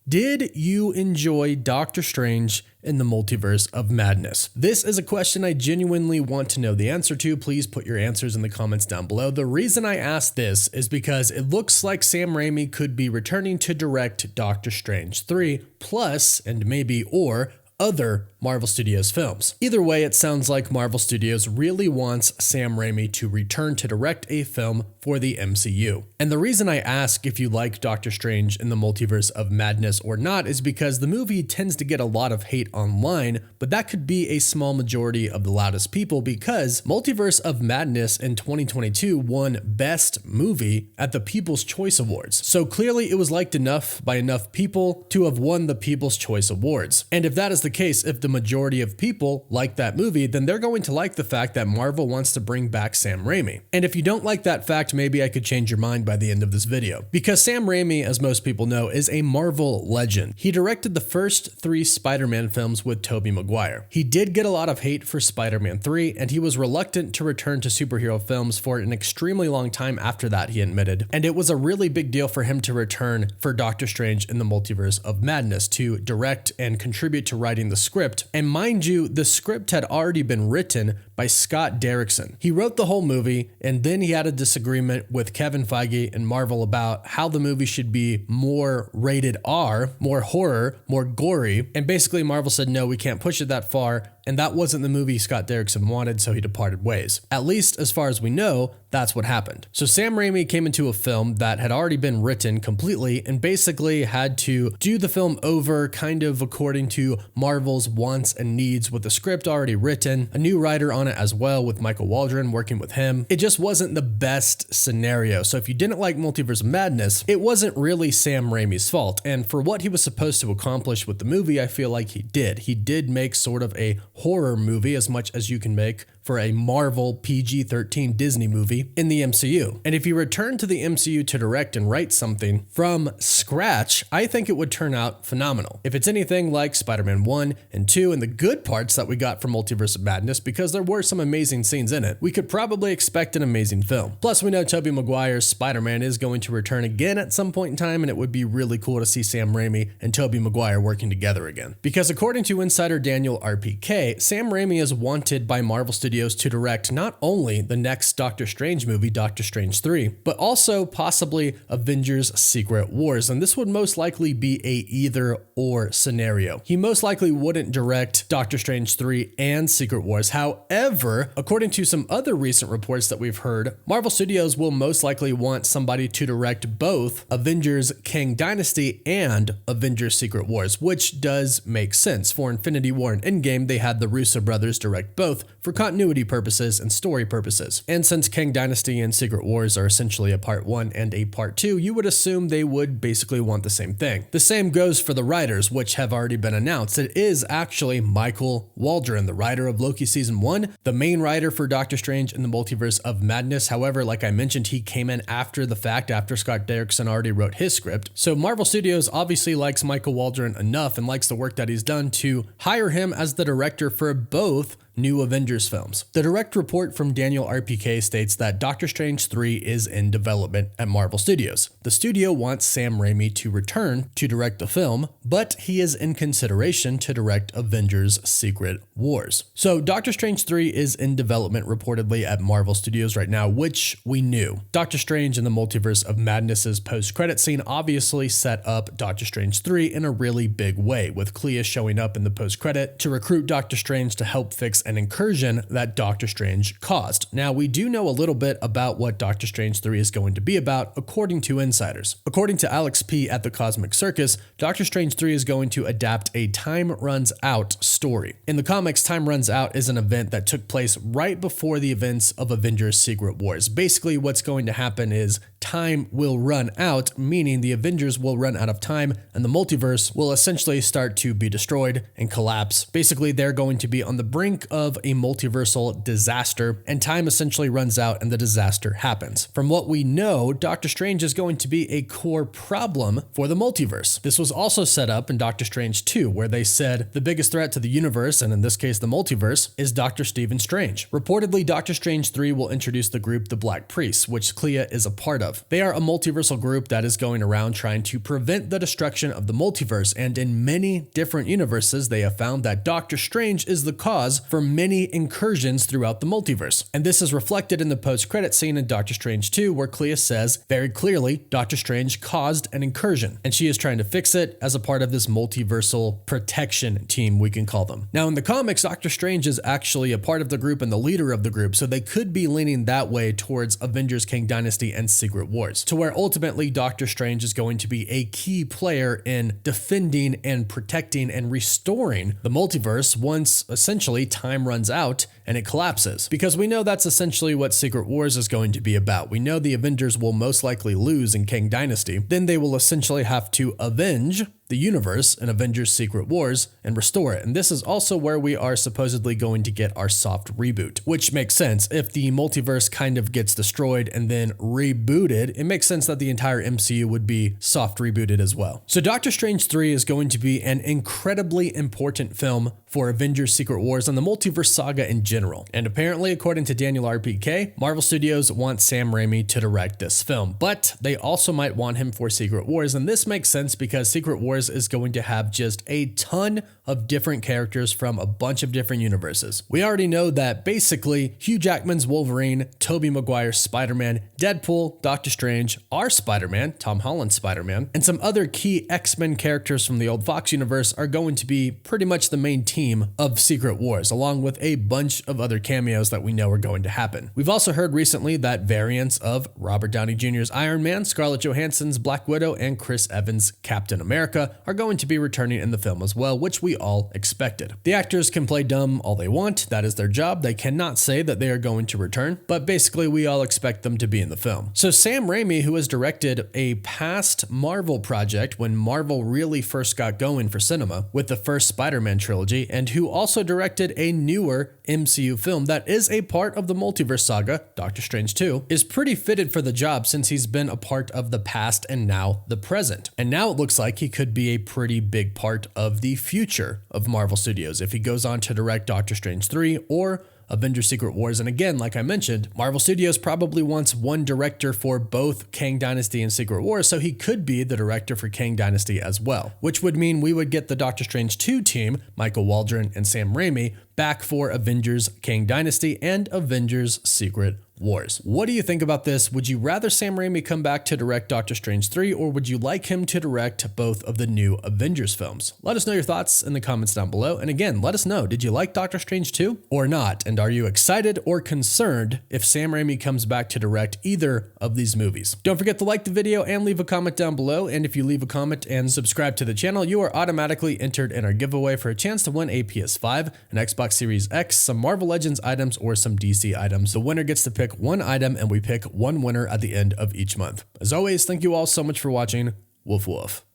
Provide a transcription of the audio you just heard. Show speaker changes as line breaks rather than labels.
Did you enjoy Doctor Strange in the Multiverse of Madness? This is a question I genuinely want to know the answer to. Please put your answers in the comments down below. The reason I ask this is because it looks like Sam Raimi could be returning to direct Doctor Strange 3 plus and maybe or other Marvel Studios films. Either way, it sounds like Marvel Studios really wants Sam Raimi to return to direct a film for the MCU. And the reason I ask if you like Doctor Strange in the Multiverse of Madness or not is because the movie tends to get a lot of hate online, but that could be a small majority of the loudest people because Multiverse of Madness in 2022 won Best Movie at the People's Choice Awards. So clearly it was liked enough by enough people to have won the People's Choice Awards. And if that is the case, if the majority of people like that movie, then they're going to like the fact that Marvel wants to bring back Sam Raimi. And if you don't like that fact, maybe I could change your mind by the end of this video. Because Sam Raimi, as most people know, is a Marvel legend. He directed the first 3 Spider-Man films with Tobey Maguire. He did get a lot of hate for Spider-Man 3, and he was reluctant to return to superhero films for an extremely long time after that, he admitted. And it was a really big deal for him to return for Doctor Strange in the Multiverse of Madness, to direct and contribute to writing the script. And mind you, the script had already been written by Scott Derrickson. He wrote the whole movie, and then he had a disagreement with Kevin Feige and Marvel about how the movie should be more rated R, more horror, more gory. And basically Marvel said, no, we can't push it that far. And that wasn't the movie Scott Derrickson wanted, so he departed ways. At least as far as we know, that's what happened. So Sam Raimi came into a film that had already been written completely and basically had to do the film over kind of according to Marvel's wants and needs with the script already written, a new writer on it as well with Michael Waldron working with him. It just wasn't the best scenario. So if you didn't like Multiverse of Madness, it wasn't really Sam Raimi's fault. And for what he was supposed to accomplish with the movie, I feel like he did. He did make sort of a horror movie as much as you can make for a Marvel PG-13 Disney movie in the MCU. And if you return to the MCU to direct and write something from scratch, I think it would turn out phenomenal. If it's anything like Spider-Man 1 and 2 and the good parts that we got from Multiverse of Madness, because there were some amazing scenes in it, we could probably expect an amazing film. Plus, we know Tobey Maguire's Spider-Man is going to return again at some point in time, and it would be really cool to see Sam Raimi and Tobey Maguire working together again. Because according to insider Daniel RPK, Sam Raimi is wanted by Marvel Studios to direct not only the next Doctor Strange movie, Doctor Strange 3, but also possibly Avengers Secret Wars, and this would most likely be a either or scenario. He most likely wouldn't direct Doctor Strange 3 and Secret Wars. However, according to some other recent reports that we've heard, Marvel Studios will most likely want somebody to direct both Avengers Kang Dynasty and Avengers Secret Wars, which does make sense. For Infinity War and Endgame, they had the Russo brothers direct both for continuity purposes and story purposes. And since Kang Dynasty and Secret Wars are essentially a part 1 and a part 2, you would assume they would basically want the same thing. The same goes for the writers, which have already been announced. It is actually Michael Waldron, the writer of Loki Season 1, the main writer for Doctor Strange in the Multiverse of Madness. However, like I mentioned, he came in after the fact, after Scott Derrickson already wrote his script. So Marvel Studios obviously likes Michael Waldron enough and likes the work that he's done to hire him as the director for both new Avengers films. The direct report from Daniel RPK states that Doctor Strange 3 is in development at Marvel Studios. The studio wants Sam Raimi to return to direct the film, but he is in consideration to direct Avengers Secret Wars. So Doctor Strange 3 is in development reportedly at Marvel Studios right now, which we knew. Doctor Strange in the Multiverse of Madness's post-credit scene obviously set up Doctor Strange 3 in a really big way, with Clea showing up in the post-credit to recruit Doctor Strange to help fix an incursion that Doctor Strange caused. Now, we do know a little bit about what Doctor Strange 3 is going to be about, according to insiders. According to Alex P. at the Cosmic Circus, Doctor Strange 3 is going to adapt a Time Runs Out story. In the comics, Time Runs Out is an event that took place right before the events of Avengers Secret Wars. Basically, what's going to happen is time will run out, meaning the Avengers will run out of time and the multiverse will essentially start to be destroyed and collapse. Basically, they're going to be on the brink of a multiversal disaster, and time essentially runs out and the disaster happens. From what we know, Doctor Strange is going to be a core problem for the multiverse. This was also set up in Doctor Strange 2, where they said the biggest threat to the universe, and in this case the multiverse, is Dr. Stephen Strange. Reportedly, Doctor Strange 3 will introduce the group the Black Priests, which Clea is a part of. of. They are a multiversal group that is going around trying to prevent the destruction of the multiverse, and in many different universes, they have found that Doctor Strange is the cause for many incursions throughout the multiverse. And this is reflected in the post-credit scene in Doctor Strange 2, where Clea says very clearly Doctor Strange caused an incursion, and she is trying to fix it as a part of this multiversal protection team, we can call them. Now in the comics, Doctor Strange is actually a part of the group and the leader of the group, so they could be leaning that way towards Avengers Kang Dynasty and Secret Wars, to where ultimately Doctor Strange is going to be a key player in defending and protecting and restoring the multiverse once essentially time runs out and it collapses. Because we know that's essentially what Secret Wars is going to be about. We know the Avengers will most likely lose in Kang Dynasty, then they will essentially have to avenge the universe in Avengers Secret Wars and restore it. And this is also where we are supposedly going to get our soft reboot, which makes sense. If the multiverse kind of gets destroyed and then rebooted, it makes sense that the entire MCU would be soft rebooted as well. So Doctor Strange 3 is going to be an incredibly important film for Avengers Secret Wars and the multiverse saga in general. And apparently, according to Daniel RPK, Marvel Studios wants Sam Raimi to direct this film, but they also might want him for Secret Wars. And this makes sense because Secret Wars is going to have just a ton of different characters from a bunch of different universes. We already know that basically Hugh Jackman's Wolverine, Tobey Maguire's Spider-Man, Deadpool, Doctor Strange, our Spider-Man, Tom Holland's Spider-Man, and some other key X-Men characters from the old Fox universe are going to be pretty much the main team of Secret Wars, along with a bunch of other cameos that we know are going to happen. We've also heard recently that variants of Robert Downey Jr.'s Iron Man, Scarlett Johansson's Black Widow, and Chris Evans' Captain America are going to be returning in the film as well, which we all expected. The actors can play dumb all they want, that is their job. They cannot say that they are going to return, but basically we all expect them to be in the film. So Sam Raimi, who has directed a past Marvel project when Marvel really first got going for cinema with the first Spider-Man trilogy, and who also directed a newer MCU film that is a part of the multiverse saga, Doctor Strange 2, is pretty fitted for the job since he's been a part of the past and now the present. And now it looks like he could be a pretty big part of the future of Marvel Studios if he goes on to direct Doctor Strange 3 or Avengers Secret Wars. And again, like I mentioned, Marvel Studios probably wants one director for both Kang Dynasty and Secret Wars, so he could be the director for Kang Dynasty as well, which would mean we would get the Doctor Strange 2 team, Michael Waldron and Sam Raimi, back for Avengers Kang Dynasty and Avengers Secret Wars. What do you think about this? Would you rather Sam Raimi come back to direct Doctor Strange 3, or would you like him to direct both of the new Avengers films? Let us know your thoughts in the comments down below. And again, let us know, did you like Doctor Strange 2 or not? And are you excited or concerned if Sam Raimi comes back to direct either of these movies? Don't forget to like the video and leave a comment down below. And if you leave a comment and subscribe to the channel, you are automatically entered in our giveaway for a chance to win a PS5, an Xbox Series X, some Marvel Legends items, or some DC items. The winner gets to pick one item, and we pick one winner at the end of each month. As always, thank you all so much for watching. Woof woof.